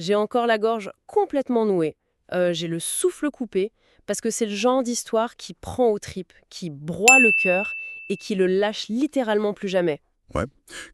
J'ai encore la gorge complètement nouée. J'ai le souffle coupé, parce que c'est le genre d'histoire qui prend aux tripes, qui broie le cœur et qui le lâche littéralement plus jamais. Ouais.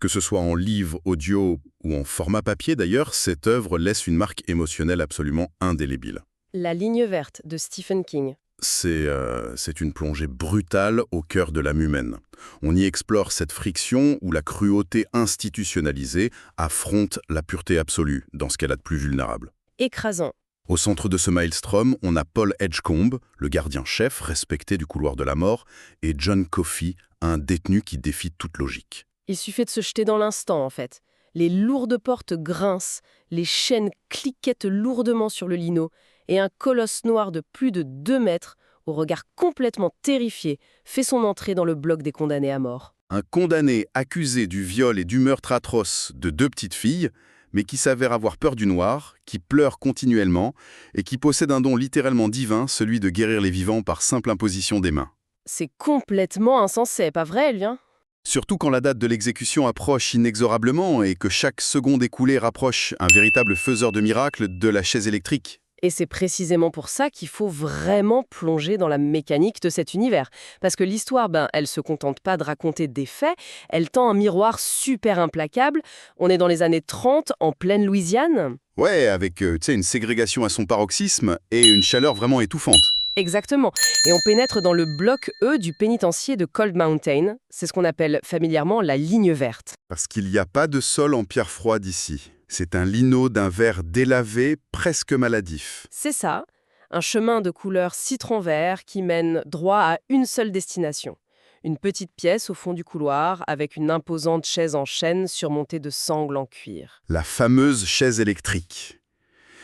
Que ce soit en livre, audio ou en format papier d'ailleurs, cette œuvre laisse une marque émotionnelle absolument indélébile. La ligne verte de Stephen King. C'est une plongée brutale au cœur de l'âme humaine. On y explore cette friction où la cruauté institutionnalisée affronte la pureté absolue dans ce qu'elle a de plus vulnérable. Écrasant. Au centre de ce maelstrom, on a Paul Edgecombe, le gardien-chef respecté du couloir de la mort, et John Coffey, un détenu qui défie toute logique. Il suffit de se jeter dans l'instant, en fait. Les lourdes portes grincent, les chaînes cliquettent lourdement sur le lino, et un colosse noir de plus de 2 mètres, au regard complètement terrifié, fait son entrée dans le bloc des condamnés à mort. Un condamné accusé du viol et du meurtre atroce de 2 petites filles, mais qui s'avère avoir peur du noir, qui pleure continuellement, et qui possède un don littéralement divin, celui de guérir les vivants par simple imposition des mains. C'est complètement insensé, pas vrai, Elvien? Surtout quand la date de l'exécution approche inexorablement et que chaque seconde écoulée rapproche un véritable faiseur de miracles de la chaise électrique. Et c'est précisément pour ça qu'il faut vraiment plonger dans la mécanique de cet univers. Parce que l'histoire, elle se contente pas de raconter des faits, elle tend un miroir super implacable. On est dans les années 30, en pleine Louisiane. Ouais, avec une ségrégation à son paroxysme et une chaleur vraiment étouffante. Exactement. Et on pénètre dans le bloc E du pénitencier de Cold Mountain. C'est ce qu'on appelle familièrement la ligne verte. Parce qu'il n'y a pas de sol en pierre froide ici. C'est un lino d'un vert délavé, presque maladif. C'est ça, un chemin de couleur citron vert qui mène droit à une seule destination. Une petite pièce au fond du couloir avec une imposante chaise en chêne surmontée de sangles en cuir. La fameuse chaise électrique.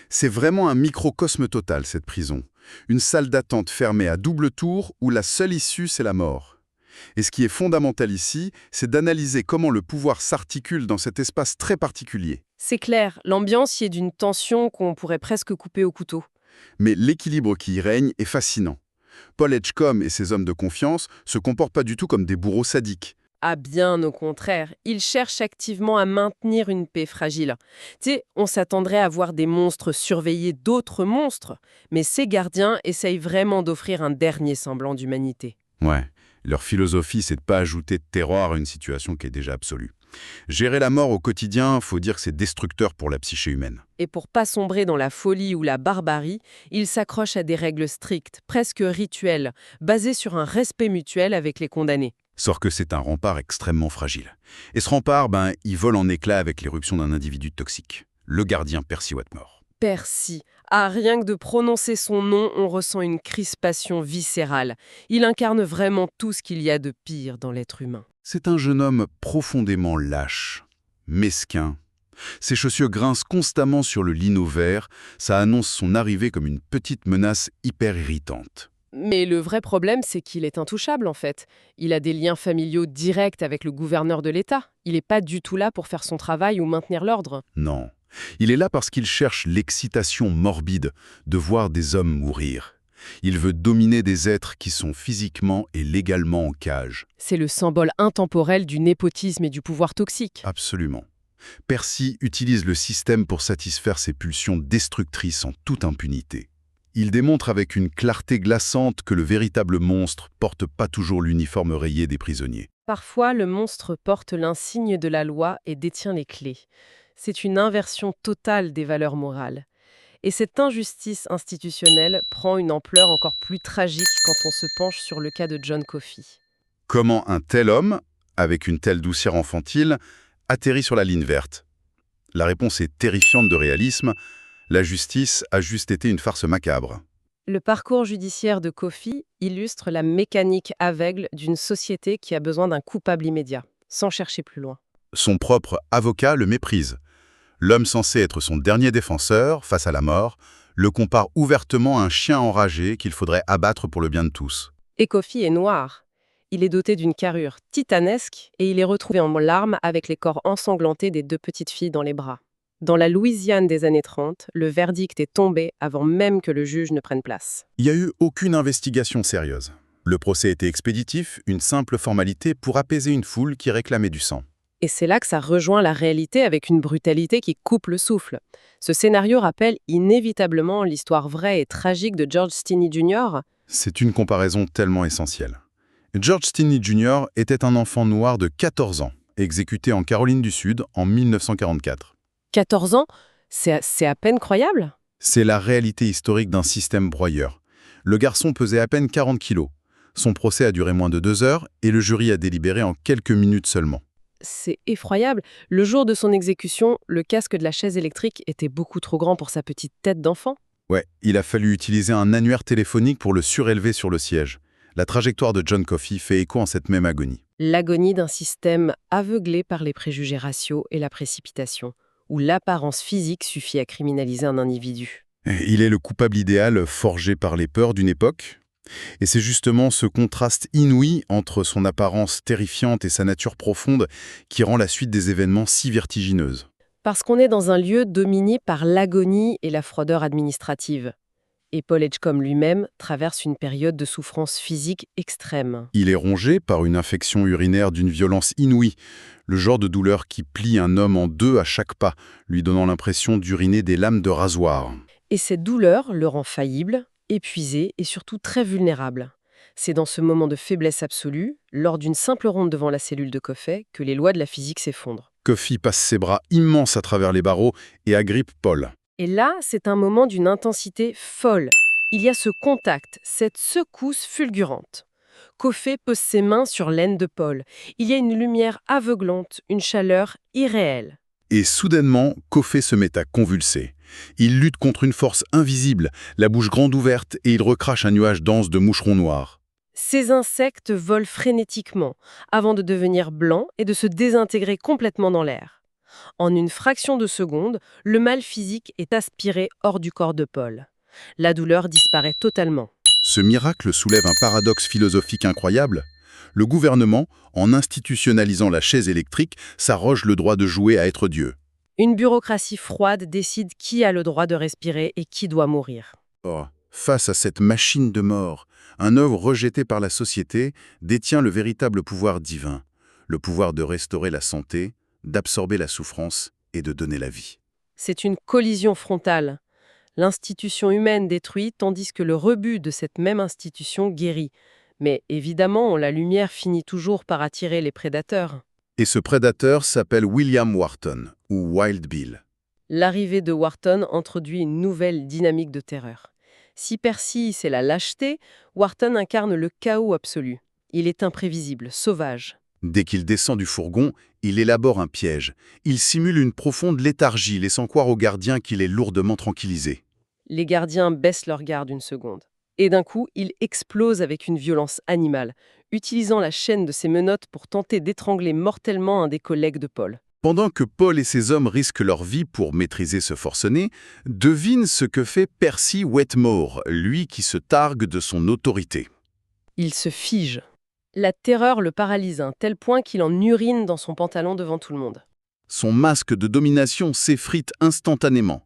C'est vraiment un microcosme total, cette prison. Une salle d'attente fermée à double tour où la seule issue, c'est la mort. Et ce qui est fondamental ici, c'est d'analyser comment le pouvoir s'articule dans cet espace très particulier. C'est clair, l'ambiance y est d'une tension qu'on pourrait presque couper au couteau. Mais l'équilibre qui y règne est fascinant. Paul Edgecombe et ses hommes de confiance se comportent pas du tout comme des bourreaux sadiques. Ah bien au contraire, ils cherchent activement à maintenir une paix fragile. Tu sais, on s'attendrait à voir des monstres surveiller d'autres monstres, mais ces gardiens essayent vraiment d'offrir un dernier semblant d'humanité. Ouais, leur philosophie, c'est de pas ajouter de terreur à une situation qui est déjà absolue. Gérer la mort au quotidien, faut dire que c'est destructeur pour la psyché humaine. Et pour pas sombrer dans la folie ou la barbarie, ils s'accrochent à des règles strictes, presque rituelles, basées sur un respect mutuel avec les condamnés. Sauf que c'est un rempart extrêmement fragile. Et ce rempart, il vole en éclats avec l'éruption d'un individu toxique. Le gardien Percy Wetmore. Percy. Ah, rien que de prononcer son nom, on ressent une crispation viscérale. Il incarne vraiment tout ce qu'il y a de pire dans l'être humain. C'est un jeune homme profondément lâche, mesquin. Ses chaussures grincent constamment sur le lino vert, ça annonce son arrivée comme une petite menace hyper irritante. Mais le vrai problème, c'est qu'il est intouchable, en fait. Il a des liens familiaux directs avec le gouverneur de l'État. Il n'est pas du tout là pour faire son travail ou maintenir l'ordre. Non, il est là parce qu'il cherche l'excitation morbide de voir des hommes mourir. Il veut dominer des êtres qui sont physiquement et légalement en cage. C'est le symbole intemporel du népotisme et du pouvoir toxique. Absolument. Percy utilise le système pour satisfaire ses pulsions destructrices en toute impunité. Il démontre avec une clarté glaçante que le véritable monstre porte pas toujours l'uniforme rayé des prisonniers. Parfois, le monstre porte l'insigne de la loi et détient les clés. C'est une inversion totale des valeurs morales. Et cette injustice institutionnelle prend une ampleur encore plus tragique quand on se penche sur le cas de John Coffey. Comment un tel homme, avec une telle douceur infantile, atterrit sur la ligne verte? La réponse est terrifiante de réalisme. La justice a juste été une farce macabre. Le parcours judiciaire de Coffey illustre la mécanique aveugle d'une société qui a besoin d'un coupable immédiat, sans chercher plus loin. Son propre avocat le méprise. L'homme censé être son dernier défenseur, face à la mort, le compare ouvertement à un chien enragé qu'il faudrait abattre pour le bien de tous. Et Coffey est noir. Il est doté d'une carrure titanesque et il est retrouvé en larmes avec les corps ensanglantés des 2 petites filles dans les bras. Dans la Louisiane des années 30, le verdict est tombé avant même que le juge ne prenne place. Il n'y a eu aucune investigation sérieuse. Le procès était expéditif, une simple formalité pour apaiser une foule qui réclamait du sang. Et c'est là que ça rejoint la réalité avec une brutalité qui coupe le souffle. Ce scénario rappelle inévitablement l'histoire vraie et tragique de George Stinney Jr. C'est une comparaison tellement essentielle. George Stinney Jr. était un enfant noir de 14 ans, exécuté en Caroline du Sud en 1944. 14 ans, c'est à peine croyable. C'est la réalité historique d'un système broyeur. Le garçon pesait à peine 40 kilos. Son procès a duré moins de 2 heures et le jury a délibéré en quelques minutes seulement. C'est effroyable. Le jour de son exécution, le casque de la chaise électrique était beaucoup trop grand pour sa petite tête d'enfant. Ouais, il a fallu utiliser un annuaire téléphonique pour le surélever sur le siège. La trajectoire de John Coffey fait écho en cette même agonie. L'agonie d'un système aveuglé par les préjugés raciaux et la précipitation, où l'apparence physique suffit à criminaliser un individu. Il est le coupable idéal forgé par les peurs d'une époque. Et c'est justement ce contraste inouï entre son apparence terrifiante et sa nature profonde qui rend la suite des événements si vertigineuse. Parce qu'on est dans un lieu dominé par l'agonie et la froideur administrative. Et Paul Edgecombe lui-même traverse une période de souffrance physique extrême. Il est rongé par une infection urinaire d'une violence inouïe, le genre de douleur qui plie un homme en deux à chaque pas, lui donnant l'impression d'uriner des lames de rasoir. Et cette douleur le rend faillible, épuisé et surtout très vulnérable. C'est dans ce moment de faiblesse absolue, lors d'une simple ronde devant la cellule de Coffey, que les lois de la physique s'effondrent. Coffey passe ses bras immenses à travers les barreaux et agrippe Paul. Et là, c'est un moment d'une intensité folle. Il y a ce contact, cette secousse fulgurante. Coffey pose ses mains sur l'aine de Paul. Il y a une lumière aveuglante, une chaleur irréelle. Et soudainement, Coffey se met à convulser. Il lutte contre une force invisible, la bouche grande ouverte, et il recrache un nuage dense de moucherons noirs. Ces insectes volent frénétiquement, avant de devenir blancs et de se désintégrer complètement dans l'air. En une fraction de seconde, le mal physique est aspiré hors du corps de Paul. La douleur disparaît totalement. Ce miracle soulève un paradoxe philosophique incroyable. Le gouvernement, en institutionnalisant la chaise électrique, s'arroge le droit de jouer à être Dieu. Une bureaucratie froide décide qui a le droit de respirer et qui doit mourir. Or, face à cette machine de mort, un œuvre rejeté par la société détient le véritable pouvoir divin, le pouvoir de restaurer la santé, d'absorber la souffrance et de donner la vie. C'est une collision frontale. L'institution humaine détruit tandis que le rebut de cette même institution guérit. Mais évidemment, la lumière finit toujours par attirer les prédateurs. Et ce prédateur s'appelle William Wharton, ou Wild Bill. L'arrivée de Wharton introduit une nouvelle dynamique de terreur. Si Percy, c'est la lâcheté, Wharton incarne le chaos absolu. Il est imprévisible, sauvage. Dès qu'il descend du fourgon, il élabore un piège. Il simule une profonde léthargie, laissant croire aux gardiens qu'il est lourdement tranquillisé. Les gardiens baissent leur garde une seconde. Et d'un coup, il explose avec une violence animale, utilisant la chaîne de ses menottes pour tenter d'étrangler mortellement un des collègues de Paul. Pendant que Paul et ses hommes risquent leur vie pour maîtriser ce forcené, devine ce que fait Percy Wetmore, lui qui se targue de son autorité. Il se fige. La terreur le paralyse à un tel point qu'il en urine dans son pantalon devant tout le monde. Son masque de domination s'effrite instantanément.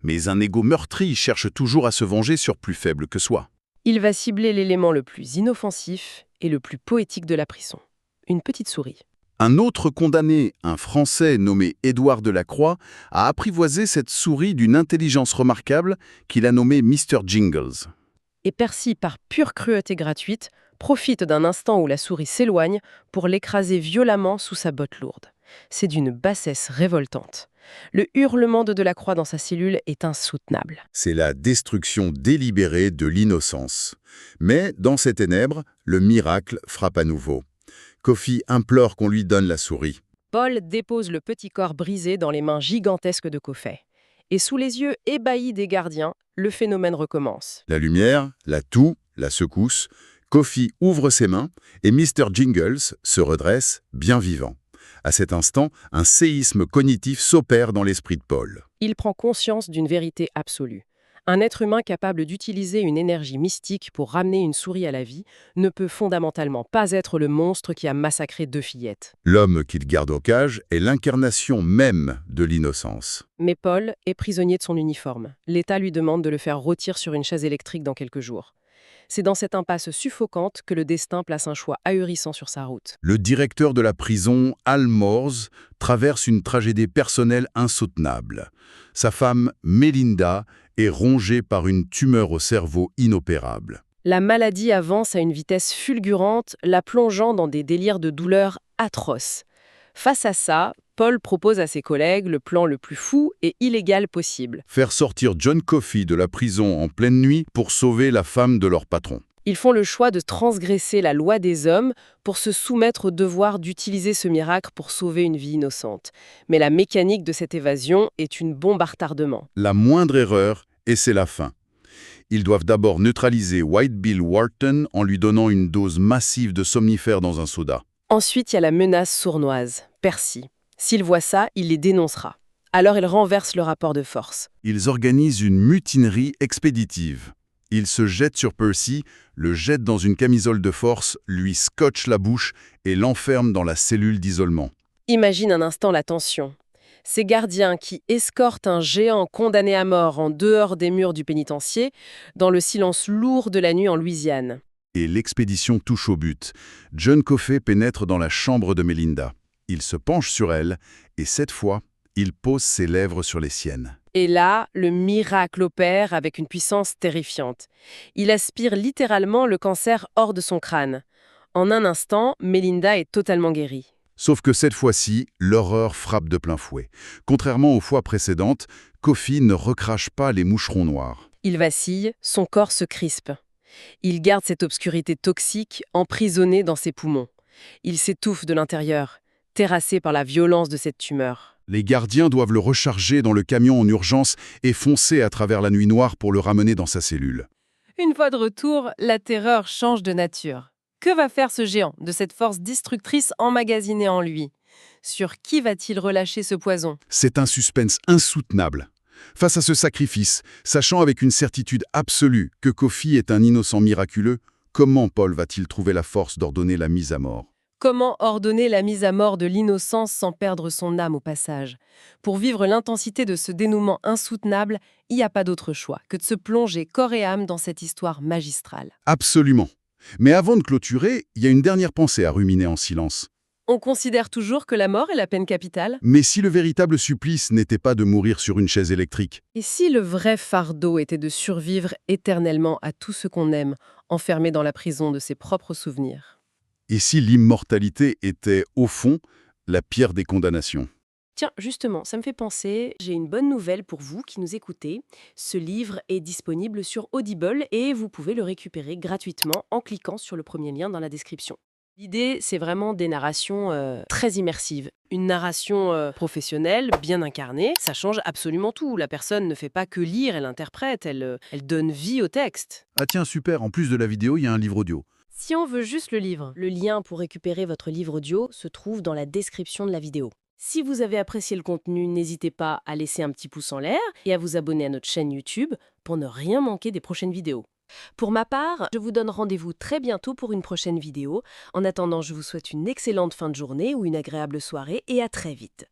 Mais un ego meurtri cherche toujours à se venger sur plus faible que soi. Il va cibler l'élément le plus inoffensif et le plus poétique de la prison. Une petite souris. Un autre condamné, un Français nommé Édouard Delacroix, a apprivoisé cette souris d'une intelligence remarquable qu'il a nommée Mr. Jingles. Et Percy, par pure cruauté gratuite, profite d'un instant où la souris s'éloigne pour l'écraser violemment sous sa botte lourde. C'est d'une bassesse révoltante. Le hurlement de Delacroix dans sa cellule est insoutenable. C'est la destruction délibérée de l'innocence. Mais, dans ces ténèbres, le miracle frappe à nouveau. Coffey implore qu'on lui donne la souris. Paul dépose le petit corps brisé dans les mains gigantesques de Coffey. Et sous les yeux ébahis des gardiens, le phénomène recommence. La lumière, la toux, la secousse, Coffey ouvre ses mains et Mr. Jingles se redresse, bien vivant. À cet instant, un séisme cognitif s'opère dans l'esprit de Paul. Il prend conscience d'une vérité absolue. Un être humain capable d'utiliser une énergie mystique pour ramener une souris à la vie ne peut fondamentalement pas être le monstre qui a massacré 2 fillettes. L'homme qu'il garde en cage est l'incarnation même de l'innocence. Mais Paul est prisonnier de son uniforme. L'État lui demande de le faire rôtir sur une chaise électrique dans quelques jours. C'est dans cette impasse suffocante que le destin place un choix ahurissant sur sa route. Le directeur de la prison, Al Morse, traverse une tragédie personnelle insoutenable. Sa femme, Melinda, est rongée par une tumeur au cerveau inopérable. La maladie avance à une vitesse fulgurante, la plongeant dans des délires de douleur atroces. Face à ça, Paul propose à ses collègues le plan le plus fou et illégal possible. Faire sortir John Coffey de la prison en pleine nuit pour sauver la femme de leur patron. Ils font le choix de transgresser la loi des hommes pour se soumettre au devoir d'utiliser ce miracle pour sauver une vie innocente. Mais la mécanique de cette évasion est une bombe à retardement. La moindre erreur, et c'est la fin. Ils doivent d'abord neutraliser White Bill Wharton en lui donnant une dose massive de somnifères dans un soda. Ensuite, il y a la menace sournoise, Percy. S'il voit ça, il les dénoncera. Alors il renverse le rapport de force. Ils organisent une mutinerie expéditive. Ils se jettent sur Percy, le jettent dans une camisole de force, lui scotchent la bouche et l'enferment dans la cellule d'isolement. Imagine un instant la tension. Ces gardiens qui escortent un géant condamné à mort en dehors des murs du pénitencier, dans le silence lourd de la nuit en Louisiane. Et l'expédition touche au but. John Coffey pénètre dans la chambre de Melinda. Il se penche sur elle, et cette fois, il pose ses lèvres sur les siennes. Et là, le miracle opère avec une puissance terrifiante. Il aspire littéralement le cancer hors de son crâne. En un instant, Melinda est totalement guérie. Sauf que cette fois-ci, l'horreur frappe de plein fouet. Contrairement aux fois précédentes, Coffey ne recrache pas les moucherons noirs. Il vacille, son corps se crispe. Il garde cette obscurité toxique emprisonnée dans ses poumons. Il s'étouffe de l'intérieur, terrassé par la violence de cette tumeur. Les gardiens doivent le recharger dans le camion en urgence et foncer à travers la nuit noire pour le ramener dans sa cellule. Une fois de retour, la terreur change de nature. Que va faire ce géant de cette force destructrice emmagasinée en lui? Sur qui va-t-il relâcher ce poison? C'est un suspense insoutenable. Face à ce sacrifice, sachant avec une certitude absolue que Coffey est un innocent miraculeux, comment Paul va-t-il trouver la force d'ordonner la mise à mort? Comment ordonner la mise à mort de l'innocence sans perdre son âme au passage? Pour vivre l'intensité de ce dénouement insoutenable, il n'y a pas d'autre choix que de se plonger corps et âme dans cette histoire magistrale. Absolument. Mais avant de clôturer, il y a une dernière pensée à ruminer en silence. On considère toujours que la mort est la peine capitale? Mais si le véritable supplice n'était pas de mourir sur une chaise électrique? Et si le vrai fardeau était de survivre éternellement à tout ce qu'on aime, enfermé dans la prison de ses propres souvenirs? Et si l'immortalité était, au fond, la pire des condamnations? Tiens, justement, ça me fait penser, j'ai une bonne nouvelle pour vous qui nous écoutez. Ce livre est disponible sur Audible et vous pouvez le récupérer gratuitement en cliquant sur le premier lien dans la description. L'idée, c'est vraiment des narrations très immersives. Une narration professionnelle, bien incarnée, ça change absolument tout. La personne ne fait pas que lire, elle interprète, elle donne vie au texte. Ah tiens, super, en plus de la vidéo, il y a un livre audio. Si on veut juste le livre, le lien pour récupérer votre livre audio se trouve dans la description de la vidéo. Si vous avez apprécié le contenu, n'hésitez pas à laisser un petit pouce en l'air et à vous abonner à notre chaîne YouTube pour ne rien manquer des prochaines vidéos. Pour ma part, je vous donne rendez-vous très bientôt pour une prochaine vidéo. En attendant, je vous souhaite une excellente fin de journée ou une agréable soirée et à très vite.